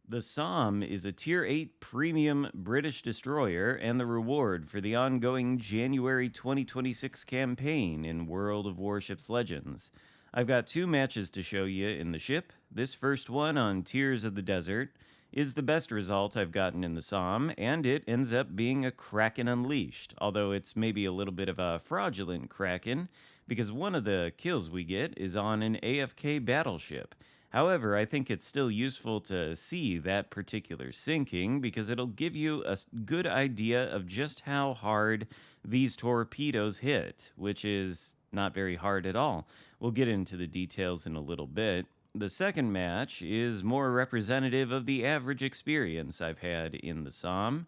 The Somme is a Tier 8 premium British destroyer and the reward for the ongoing January 2026 campaign in World of Warships Legends. I've got two matches to show you in the ship. This first one on Tears of the Desert is the best result I've gotten in the Somme, and it ends up being a Kraken Unleashed, although it's maybe a little bit of a fraudulent Kraken, because one of the kills we get is on an AFK battleship. However, I think it's still useful to see that particular sinking because it'll give you a good idea of just how hard these torpedoes hit, which is not very hard at all. We'll get into the details in a little bit. The second match is more representative of the average experience I've had in the Somme.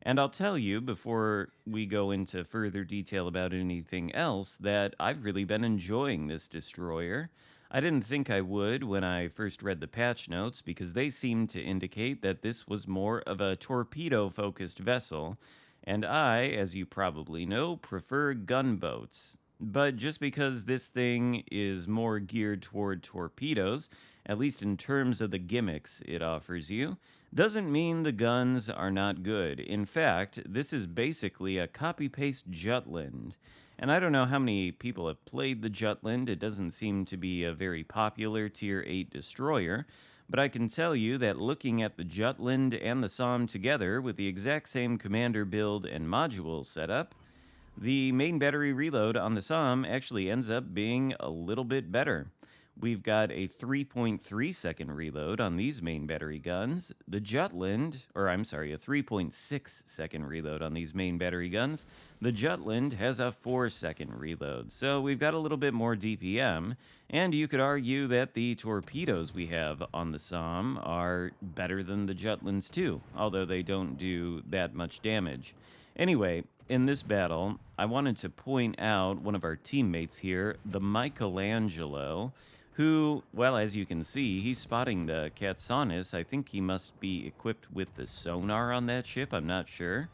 And I'll tell you before we go into further detail about anything else that I've really been enjoying this destroyer. I didn't think I would when I first read the patch notes because they seemed to indicate that this was more of a torpedo focused vessel, and I, as you probably know, prefer gunboats. But just because this thing is more geared toward torpedoes, at least in terms of the gimmicks it offers you, doesn't mean the guns are not good. In fact, this is basically a copy-paste Jutland. And I don't know how many people have played the Jutland. It doesn't seem to be a very popular Tier 8 destroyer. But I can tell you that looking at the Jutland and the Somme together with the exact same commander build and module setup, the main battery reload on the Somme actually ends up being a little bit better. We've got a 3.3 second reload on these main battery guns. The Jutland, or I'm sorry, a 3.6 second reload on these main battery guns. The Jutland has a 4-second reload. So we've got a little bit more DPM, and you could argue that the torpedoes we have on the Somme are better than the Jutlands too, although they don't do that much damage. Anyway, in this battle, I wanted to point out one of our teammates here, the Michelangelo, who, well, as you can see, he's spotting the Katsanis. I think he must be equipped with the sonar on that ship, I'm not sure.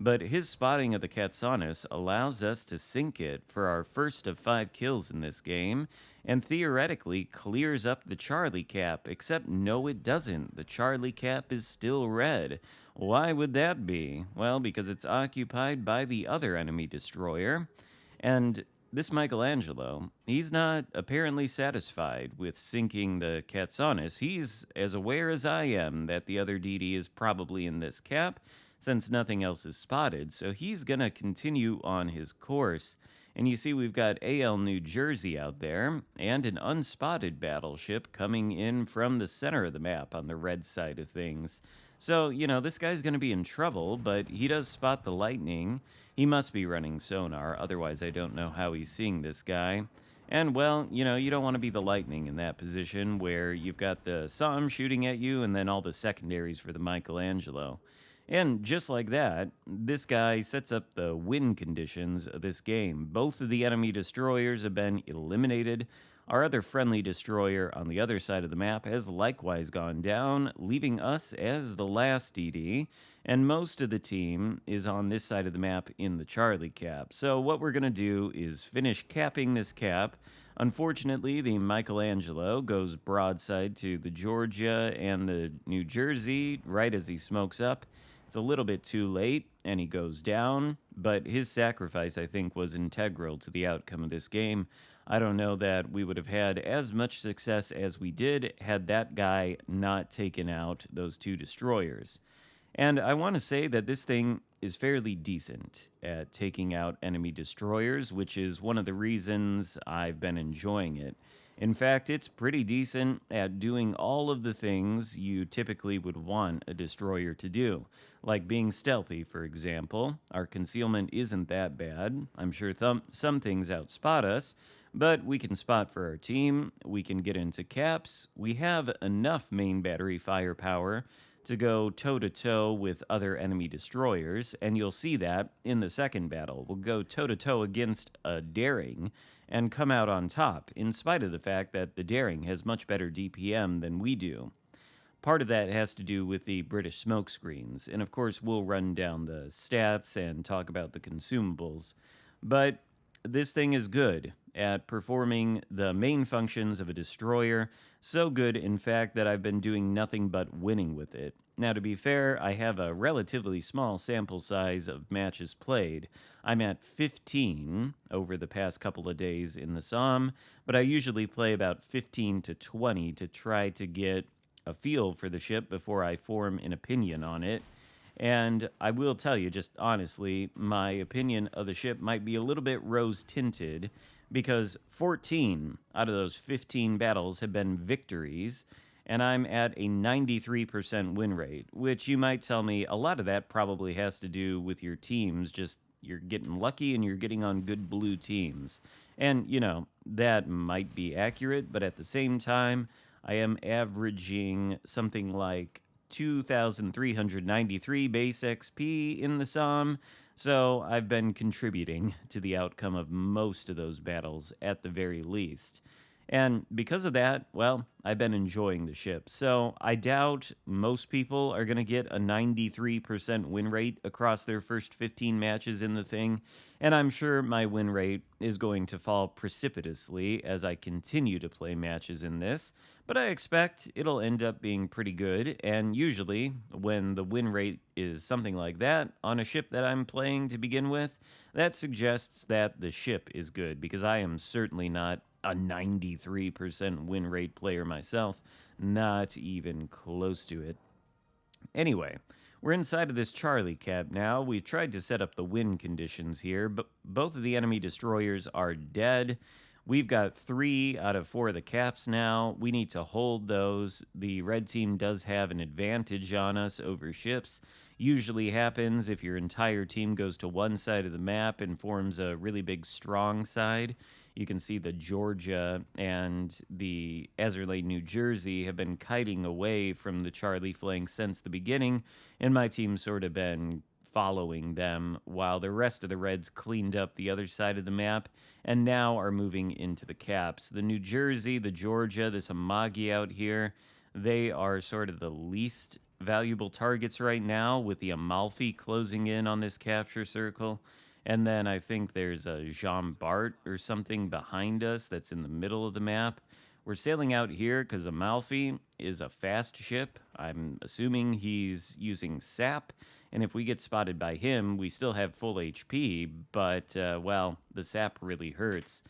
But his spotting of the Katsanis allows us to sink it for our first of 5 kills in this game, and theoretically clears up the Charlie cap, except no it doesn't. The Charlie cap is still red. Why would that be? Well, because it's occupied by the other enemy destroyer, and this Michelangelo, he's not apparently satisfied with sinking the Katsanis. He's as aware as I am that the other DD is probably in this cap, since nothing else is spotted, so he's gonna continue on his course. And you see we've got AL New Jersey out there, and an unspotted battleship coming in from the center of the map on the red side of things. So, this guy's gonna be in trouble, but he does spot the lightning. He must be running sonar, otherwise I don't know how he's seeing this guy. And, well, you don't want to be the lightning in that position where you've got the Somme shooting at you and then all the secondaries for the Michelangelo. And just like that, this guy sets up the win conditions of this game. Both of the enemy destroyers have been eliminated. Our other friendly destroyer on the other side of the map has likewise gone down, leaving us as the last DD, and most of the team is on this side of the map in the Charlie cap. So what we're going to do is finish capping this cap. Unfortunately, the Michelangelo goes broadside to the Georgia and the New Jersey right as he smokes up. It's a little bit too late, and he goes down, but his sacrifice, I think, was integral to the outcome of this game. I don't know that we would have had as much success as we did had that guy not taken out those 2 destroyers. And I want to say that this thing is fairly decent at taking out enemy destroyers, which is one of the reasons I've been enjoying it. In fact, it's pretty decent at doing all of the things you typically would want a destroyer to do, like being stealthy, for example. Our concealment isn't that bad. I'm sure some things outspot us, but we can spot for our team, we can get into caps, we have enough main battery firepower to go toe-to-toe with other enemy destroyers, and you'll see that in the second battle. We'll go toe-to-toe against a Daring and come out on top, in spite of the fact that the Daring has much better DPM than we do. Part of that has to do with the British smoke screens, and of course we'll run down the stats and talk about the consumables. But this thing is good at performing the main functions of a destroyer. So good, in fact, that I've been doing nothing but winning with it. Now, to be fair, I have a relatively small sample size of matches played. I'm at 15 over the past couple of days in the Somme, but I usually play about 15 to 20 to try to get a feel for the ship before I form an opinion on it. And I will tell you, just honestly, my opinion of the ship might be a little bit rose tinted because 14 out of those 15 battles have been victories, and I'm at a 93% win rate, which you might tell me a lot of that probably has to do with your teams. Just you're getting lucky and you're getting on good blue teams. And, that might be accurate, but at the same time, I am averaging something like 2,393 base XP in the Somme, so I've been contributing to the outcome of most of those battles at the very least. And because of that, well, I've been enjoying the ship. So I doubt most people are going to get a 93% win rate across their first 15 matches in the thing. And I'm sure my win rate is going to fall precipitously as I continue to play matches in this. But I expect it'll end up being pretty good. And usually, when the win rate is something like that on a ship that I'm playing to begin with, that suggests that the ship is good, because I am certainly not a 93% win rate player myself, not even close to it. Anyway, we're inside of this Charlie cap now. We've tried to set up the win conditions here, but both of the enemy destroyers are dead. We've got 3 out of 4 of the caps now. We need to hold those. The red team does have an advantage on us over ships. Usually happens if your entire team goes to one side of the map and forms a really big strong side. You can see the Georgia and the Azerlay, New Jersey have been kiting away from the Charlie flank since the beginning, and my team's sort of been following them while the rest of the Reds cleaned up the other side of the map and now are moving into the caps. The New Jersey, the Georgia, this Amagi out here, they are sort of the least valuable targets right now, with the Amalfi closing in on this capture circle. And then I think there's a Jean Bart or something behind us that's in the middle of the map. We're sailing out here because Amalfi is a fast ship. I'm assuming he's using sap. And if we get spotted by him, we still have full HP. But, well, the sap really hurts.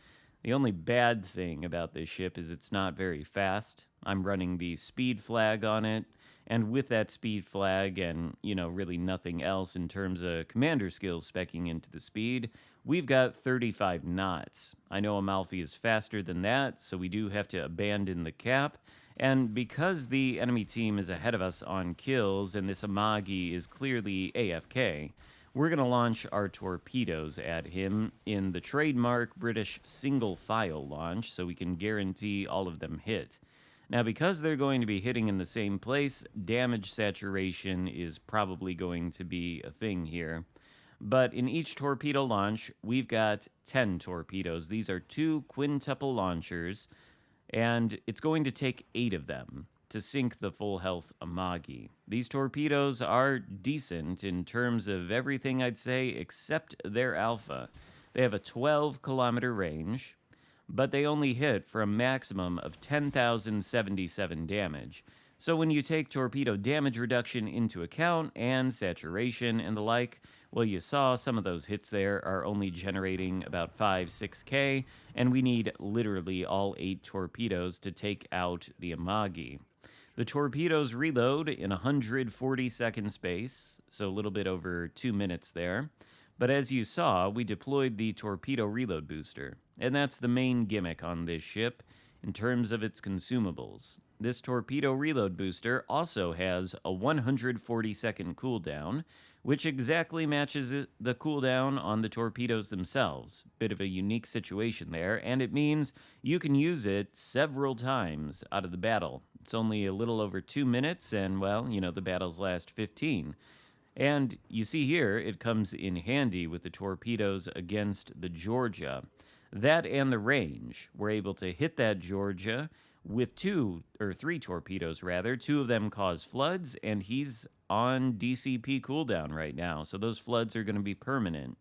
The only bad thing about this ship is it's not very fast. I'm running the speed flag on it. And with that speed flag and, really nothing else in terms of commander skills speccing into the speed, we've got 35 knots. I know Amalfi is faster than that, so we do have to abandon the cap. And because the enemy team is ahead of us on kills and this Amagi is clearly AFK, we're going to launch our torpedoes at him in the trademark British single file launch so we can guarantee all of them hit. Now, because they're going to be hitting in the same place, damage saturation is probably going to be a thing here. But in each torpedo launch, we've got 10 torpedoes. These are 2 quintuple launchers, and it's going to take 8 of them to sink the full health Amagi. These torpedoes are decent in terms of everything, I'd say, except their alpha. They have a 12-kilometer range, but they only hit for a maximum of 10,077 damage. So when you take torpedo damage reduction into account and saturation and the like, well, you saw some of those hits there are only generating about 5-6K, and we need literally all 8 torpedoes to take out the Amagi. The torpedoes reload in 140-second space, so a little bit over 2 minutes there. But as you saw, we deployed the torpedo reload booster, and that's the main gimmick on this ship in terms of its consumables. This torpedo reload booster also has a 140-second cooldown, which exactly matches the cooldown on the torpedoes themselves. Bit of a unique situation there, and it means you can use it several times out of the battle. It's only a little over 2 minutes, and, well, the battles last 15. And you see here, it comes in handy with the torpedoes against the Georgia. That and the range. We're able to hit that Georgia with 2 or 3 torpedoes, rather. 2 of them cause floods, and he's on DCP cooldown right now, so those floods are going to be permanent.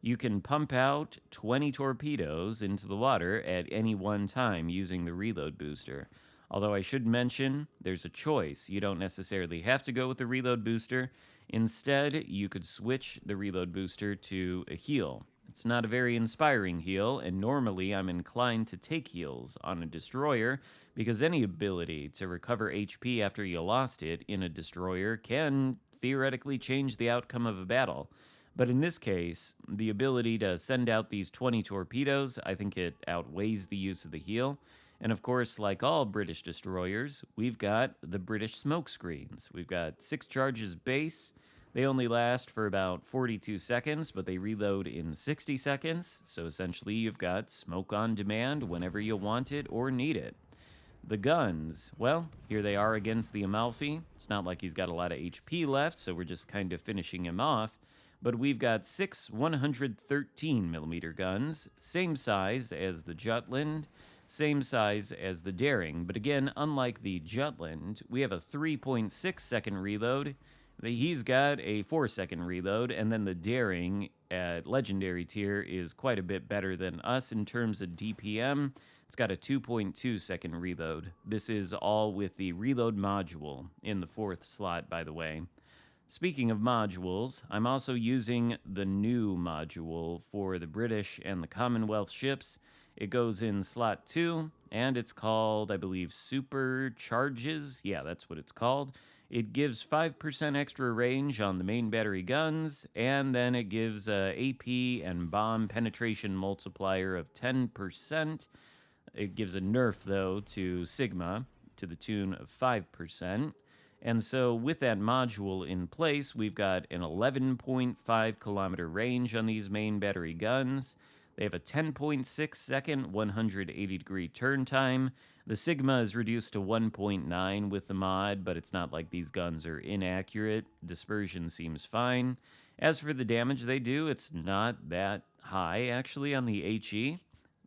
You can pump out 20 torpedoes into the water at any one time using the reload booster. Although I should mention, there's a choice. You don't necessarily have to go with the reload booster. Instead, you could switch the reload booster to a heal. It's not a very inspiring heal, and normally I'm inclined to take heals on a destroyer because any ability to recover HP after you lost it in a destroyer can theoretically change the outcome of a battle. But in this case, the ability to send out these 20 torpedoes, I think it outweighs the use of the heal. And of course, like all British destroyers, we've got the British smoke screens. We've got 6 charges base. They only last for about 42 seconds, but they reload in 60 seconds. So essentially, you've got smoke on demand whenever you want it or need it. The guns, well, here they are against the Amalfi. It's not like he's got a lot of HP left, so we're just kind of finishing him off. But we've got 6 113mm guns, same size as the Jutland, same size as the Daring. But again, unlike the Jutland, we have a 3.6 second reload. He's got a 4-second reload, and then the Daring at Legendary tier is quite a bit better than us in terms of DPM. It's got a 2.2 second reload. This is all with the reload module in the 4th slot, by the way. Speaking of modules, I'm also using the new module for the British and the Commonwealth ships. It goes in slot 2, and it's called, I believe, Supercharges. Yeah, that's what it's called. It gives 5% extra range on the main battery guns, and then it gives a AP and bomb penetration multiplier of 10%. It gives a nerf, though, to Sigma to the tune of 5%. And so with that module in place, we've got an 11.5 kilometer range on these main battery guns. They have a 10.6 second 180 degree turn time. The Sigma is reduced to 1.9 with the mod, but it's not like these guns are inaccurate. Dispersion seems fine. As for the damage they do, it's not that high actually on the HE.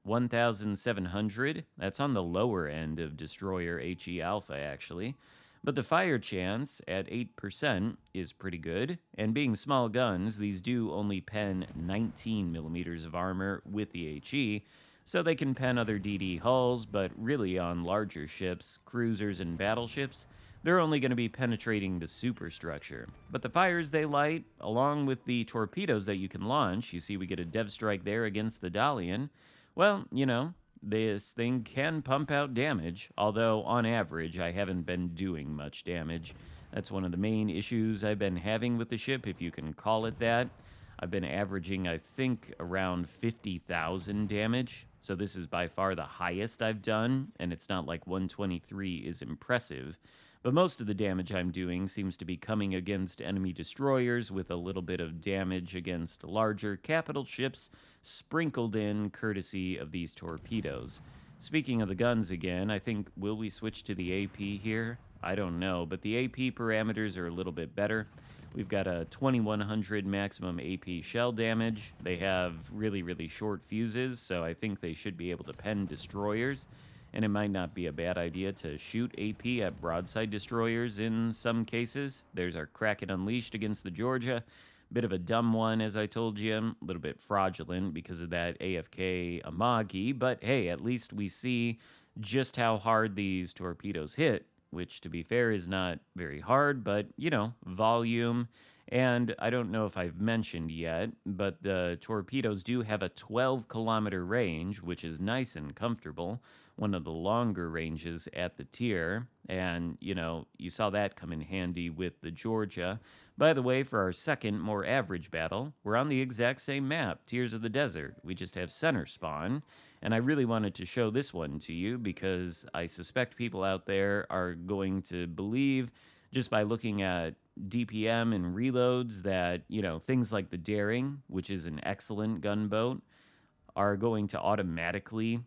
1,700. That's on the lower end of Destroyer HE Alpha actually. But the fire chance at 8% is pretty good, and being small guns, these do only pen 19 millimeters of armor with the HE, so they can pen other DD hulls, but really on larger ships, cruisers, and battleships, they're only going to be penetrating the superstructure. But the fires they light, along with the torpedoes that you can launch, you see we get a dev strike there against the Dalian, well, you know, this thing can pump out damage, although on average I haven't been doing much damage. That's one of the main issues I've been having with the ship, if you can call it that. I've been averaging, I think, around 50,000 damage, so this is by far the highest I've done, and it's not like 123 is impressive. But most of the damage I'm doing seems to be coming against enemy destroyers with a little bit of damage against larger capital ships sprinkled in courtesy of these torpedoes. Speaking of the guns again, I think, will we switch to the AP here? I don't know, but the AP parameters are a little bit better. We've got a 2100 maximum AP shell damage. They have really, really short fuses, so I think they should be able to pen destroyers. And it might not be a bad idea to shoot AP at broadside destroyers in some cases. There's our Kraken Unleashed against the Georgia. Bit of a dumb one, as I told you. A little bit fraudulent because of that AFK Amagi. But hey, at least we see just how hard these torpedoes hit, which, to be fair, is not very hard, but, you know, volume. And I don't know if I've mentioned yet, but the torpedoes do have a 12-kilometer range, which is nice and comfortable. One of the longer ranges at the tier, and, you know, you saw that come in handy with the Georgia. By the way, for our second, more average battle, we're on the exact same map, Tears of the Desert. We just have center spawn, and I really wanted to show this one to you because I suspect people out there are going to believe, just by looking at DPM and reloads, that, you know, things like the Daring, which is an excellent gunboat, are going to automatically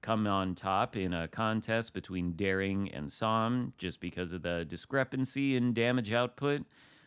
come on top in a contest between Daring and Somme just because of the discrepancy in damage output.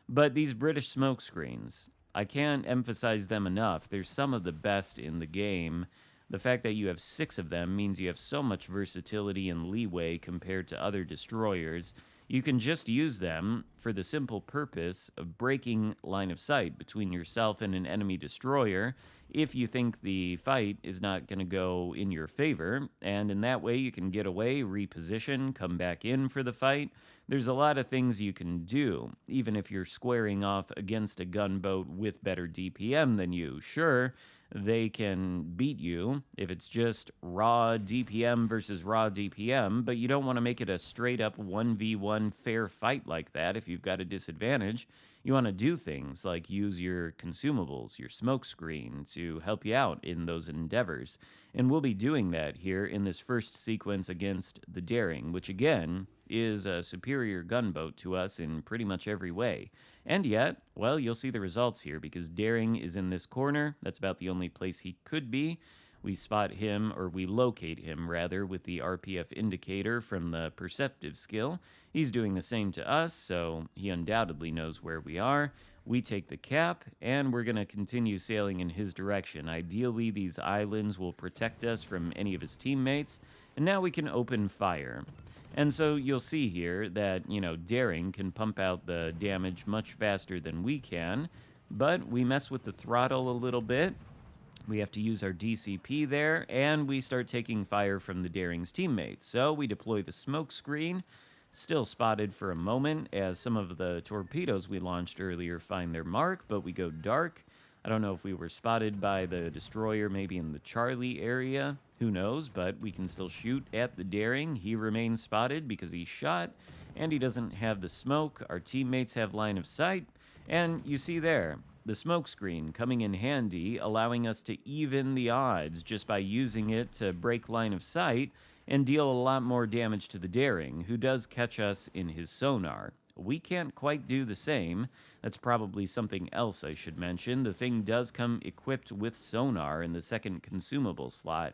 But these British smoke screens, I can't emphasize them enough. They're some of the best in the game. The fact that you have 6 of them means you have so much versatility and leeway compared to other destroyers. You can just use them for the simple purpose of breaking line of sight between yourself and an enemy destroyer if you think the fight is not going to go in your favor, and in that way you can get away, reposition, come back in for the fight. There's a lot of things you can do, even if you're squaring off against a gunboat with better DPM than you. Sure, they can beat you if it's just raw DPM versus raw DPM, but you don't want to make it a straight up 1v1 fair fight like that if you've got a disadvantage. You want to do things like use your consumables, your smoke screen, to help you out in those endeavors. And we'll be doing that here in this first sequence against the Daring, which again is a superior gunboat to us in pretty much every way. And yet, well, you'll see the results here because Daring is in this corner. That's about the only place he could be. We spot him, or we locate him rather, with the RPF indicator from the perceptive skill. He's doing the same to us, so he undoubtedly knows where we are. We take the cap, and we're going to continue sailing in his direction. Ideally, these islands will protect us from any of his teammates, and now we can open fire. And so you'll see here that, Daring can pump out the damage much faster than we can, but we mess with the throttle a little bit. We have to use our DCP there, and we start taking fire from the Daring's teammates. So we deploy the smoke screen, still spotted for a moment as some of the torpedoes we launched earlier find their mark, but we go dark. I don't know if we were spotted by the destroyer maybe in the Charlie area. Who knows, but we can still shoot at the Daring. He remains spotted because he's shot, and he doesn't have the smoke. Our teammates have line of sight, and you see there, the smoke screen coming in handy, allowing us to even the odds just by using it to break line of sight and deal a lot more damage to the Daring, who does catch us in his sonar. We can't quite do the same. That's probably something else I should mention. The thing does come equipped with sonar in the second consumable slot,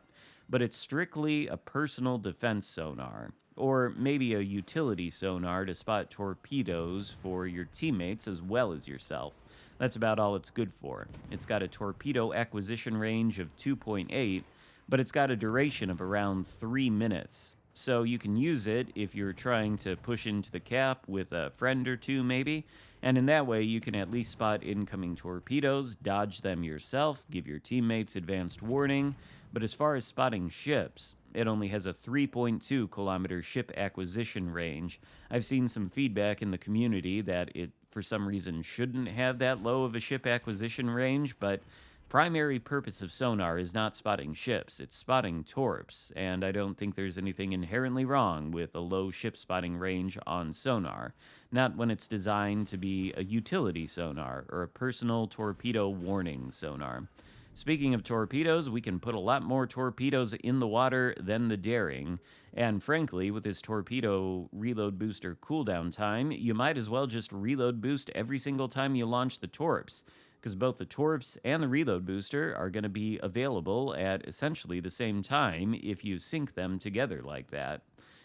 but it's strictly a personal defense sonar, or maybe a utility sonar to spot torpedoes for your teammates as well as yourself. That's about all it's good for. It's got a torpedo acquisition range of 2.8, but it's got a duration of around 3 minutes. So you can use it if you're trying to push into the cap with a friend or two maybe, and in that way you can at least spot incoming torpedoes, dodge them yourself, give your teammates advanced warning. But as far as spotting ships, it only has a 3.2 kilometer ship acquisition range. I've seen some feedback in the community that it for some reason shouldn't have that low of a ship acquisition range, but primary purpose of sonar is not spotting ships, it's spotting torps, and I don't think there's anything inherently wrong with a low ship spotting range on sonar, not when it's designed to be a utility sonar or a personal torpedo warning sonar. Speaking of torpedoes, we can put a lot more torpedoes in the water than the Daring, and frankly, with this torpedo reload booster cooldown time, you might as well just reload boost every single time you launch the torps, because both the torps and the reload booster are going to be available at essentially the same time if you sync them together like that.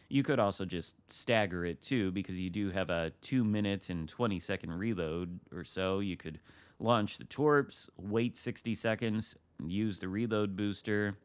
You could also just stagger it too, because you do have a 2 minute and 20-second reload or so. You could launch the torps, wait 60 seconds, use the reload booster,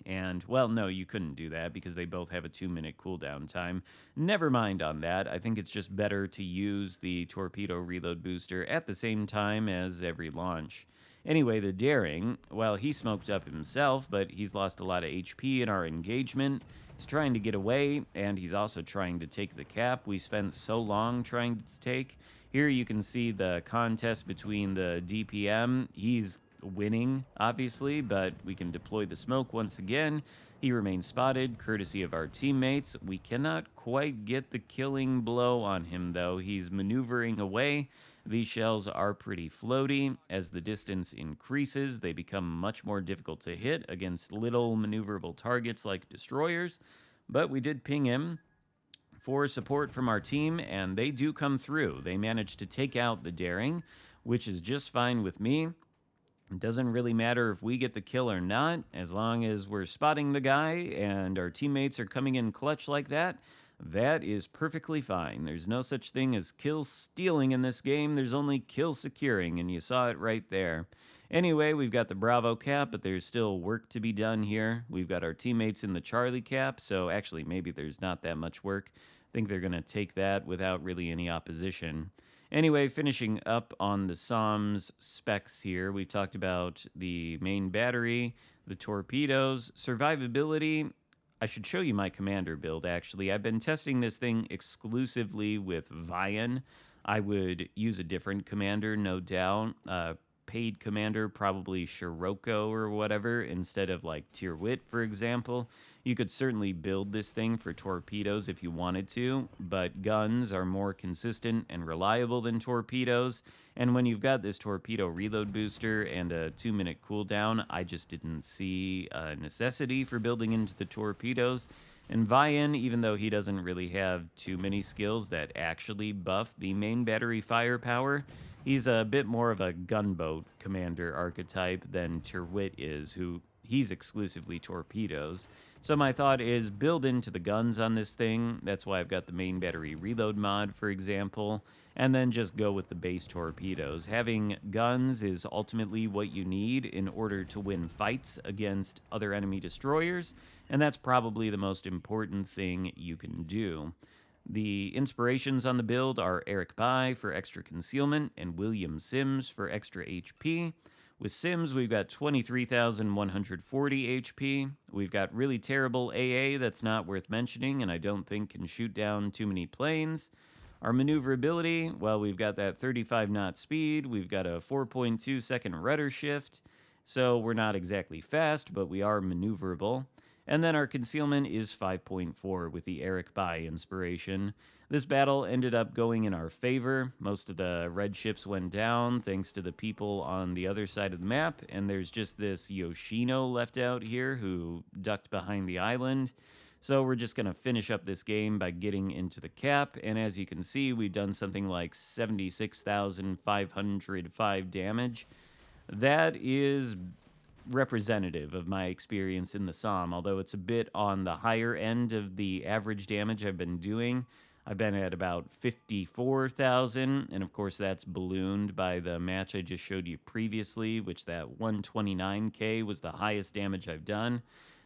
and, well, no, you couldn't do that because they both have a 2-minute cooldown time. Never mind on that. I think it's just better to use the torpedo reload booster at the same time as every launch. Anyway, the Daring, well, he smoked up himself, but he's lost a lot of HP in our engagement. He's trying to get away, and he's also trying to take the cap we spent so long trying to take. Here you can see the contest between the DPM. He's winning, obviously, but we can deploy the smoke once again. He remains spotted, courtesy of our teammates. We cannot quite get the killing blow on him, though. He's maneuvering away. These shells are pretty floaty. As the distance increases, they become much more difficult to hit against little maneuverable targets like destroyers, but we did ping him for support from our team, and they do come through. They managed to take out the Daring, which is just fine with me. It doesn't really matter if we get the kill or not, as long as we're spotting the guy and our teammates are coming in clutch like that. That is perfectly fine. There's no such thing as kill stealing in this game. There's only kill securing, and you saw it right there. Anyway, we've got the Bravo cap, but there's still work to be done here. We've got our teammates in the Charlie cap, so actually maybe there's not that much work. think they're going to take that without really any opposition. Anyway, finishing up on the Somme's specs here, we talked about the main battery, the torpedoes, survivability. I should show you my commander build, actually. I've been testing this thing exclusively with Vian. I would use a different commander, no doubt. Paid commander, probably Xarkun or whatever, instead of like Tier VIII, for example. You could certainly build this thing for torpedoes if you wanted to, but guns are more consistent and reliable than torpedoes. And when you've got this torpedo reload booster and a 2-minute cooldown, I just didn't see a necessity for building into the torpedoes. And Vian, even though he doesn't really have too many skills that actually buff the main battery firepower, he's a bit more of a gunboat commander archetype than Tier VIII is, who he's exclusively torpedoes. So my thought is build into the guns on this thing. That's why I've got the main battery reload mod, for example, and then just go with the base torpedoes. Having guns is ultimately what you need in order to win fights against other enemy destroyers, and that's probably the most important thing you can do. The inspirations on the build are Eric Bye for extra concealment and William Sims for extra HP. With Sims, we've got 23,140 HP. We've got really terrible AA that's not worth mentioning and I don't think can shoot down too many planes. Our maneuverability, well, we've got that 35 knot speed. We've got a 4.2 second rudder shift. So we're not exactly fast, but we are maneuverable. And then our concealment is 5.4 with the Eric Bye inspiration. This battle ended up going in our favor. Most of the red ships went down thanks to the people on the other side of the map, and there's just this Yoshino left out here who ducked behind the island. So we're just going to finish up this game by getting into the cap, and as you can see, we've done something like 76,505 damage. That is representative of my experience in the Somme, although it's a bit on the higher end of the average damage I've been doing. I've been at about 54,000, and of course that's ballooned by the match I just showed you previously, which that 129k was the highest damage I've done.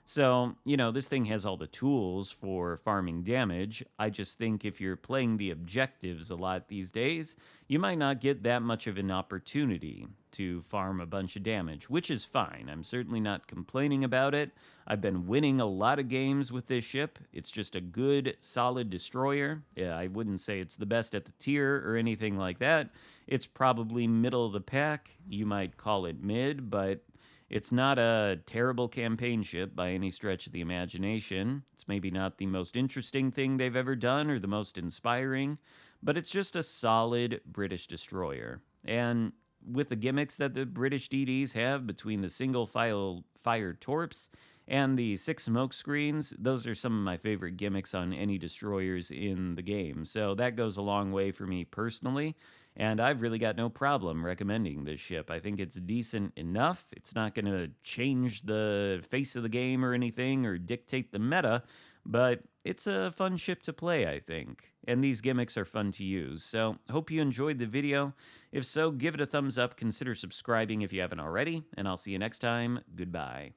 So, you know, this thing has all the tools for farming damage. I just think if you're playing the objectives a lot these days, you might not get that much of an opportunity to farm a bunch of damage, which is fine. I'm certainly not complaining about it. I've been winning a lot of games with this ship. It's just a good, solid destroyer. Yeah, I wouldn't say it's the best at the tier or anything like that. It's probably middle of the pack. You might call it mid, but it's not a terrible campaign ship by any stretch of the imagination. It's maybe not the most interesting thing they've ever done or the most inspiring, but it's just a solid British destroyer. And with the gimmicks that the British DDs have between the single-fire torps and the 6 smoke screens, those are some of my favorite gimmicks on any destroyers in the game. So that goes a long way for me personally. And I've really got no problem recommending this ship. I think it's decent enough. It's not going to change the face of the game or anything or dictate the meta, but it's a fun ship to play, I think. And these gimmicks are fun to use. So, hope you enjoyed the video. If so, give it a thumbs up, consider subscribing if you haven't already, and I'll see you next time. Goodbye.